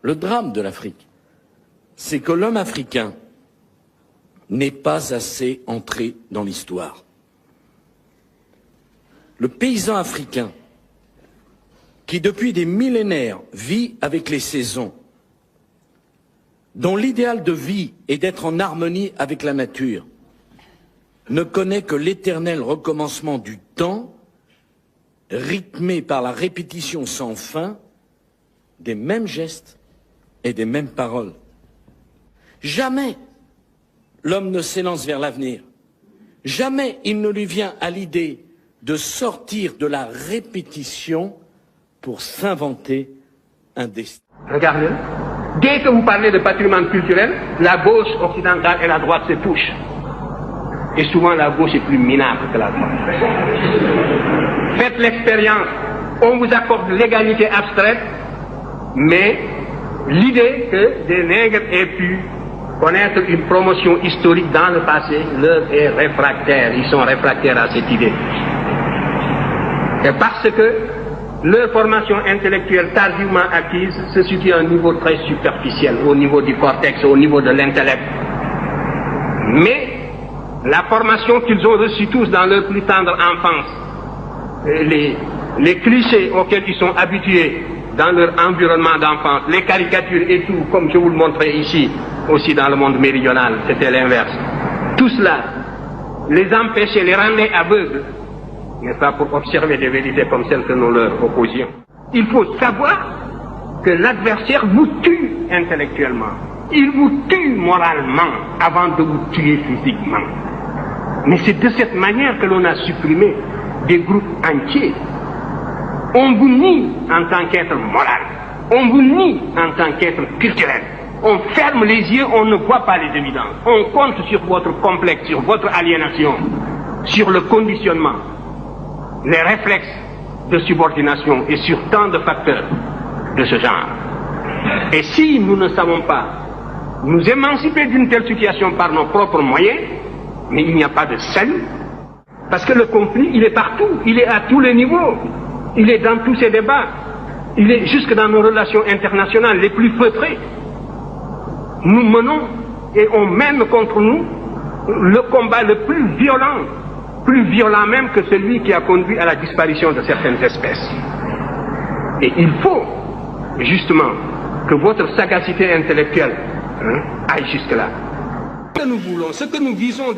Le drame de l'Afrique, c'est que l'homme africain n'est pas assez entré dans l'histoire. Le paysan africain, qui depuis des millénaires vit avec les saisons, dont l'idéal de vie est d'être en harmonie avec la nature, ne connaît que l'éternel recommencement du temps, rythmé par la répétition sans fin des mêmes gestes et des mêmes paroles. Jamais l'homme ne s'élance vers l'avenir. Jamais il ne lui vient à l'idée de sortir de la répétition pour s'inventer un destin. Regardez, dès que vous parlez de patrimoine culturel, la gauche occidentale et la droite se touchent. Et souvent la gauche est plus minable que la droite. Faites l'expérience, on vous accorde l'égalité abstraite, mais l'idée que des nègres aient pu connaître une promotion historique dans le passé leur est réfractaire. Ils sont réfractaires à cette idée. Et parce que leur formation intellectuelle tardivement acquise se situe à un niveau très superficiel, au niveau du cortex, au niveau de l'intellect. Mais la formation qu'ils ont reçue tous dans leur plus tendre enfance, les clichés auxquels ils sont habitués dans leur environnement d'enfance, les caricatures et tout, comme je vous le montrais ici, aussi dans le monde méridional, c'était l'inverse. Tout cela les empêchait, les rendait aveugles, n'est-ce pas, pour observer des vérités comme celles que nous leur opposions. Il faut savoir que l'adversaire vous tue intellectuellement. Il vous tue moralement avant de vous tuer physiquement. Mais c'est de cette manière que l'on a supprimé des groupes entiers. On vous nie en tant qu'être moral. On vous nie en tant qu'être culturel. On ferme les yeux, on ne voit pas les évidences. On compte sur votre complexe, sur votre aliénation, sur le conditionnement, les réflexes de subordination et sur tant de facteurs de ce genre. Et si nous ne savons pas nous émanciper d'une telle situation par nos propres moyens, mais il n'y a pas de salut. Parce que le conflit, il est partout, il est à tous les niveaux, il est dans tous ces débats, il est jusque dans nos relations internationales les plus feutrées. Nous menons et on mène contre nous le combat le plus violent même que celui qui a conduit à la disparition de certaines espèces. Et il faut justement que votre sagacité intellectuelle aille jusque-là. Ce que nous voulons, ce que nous visons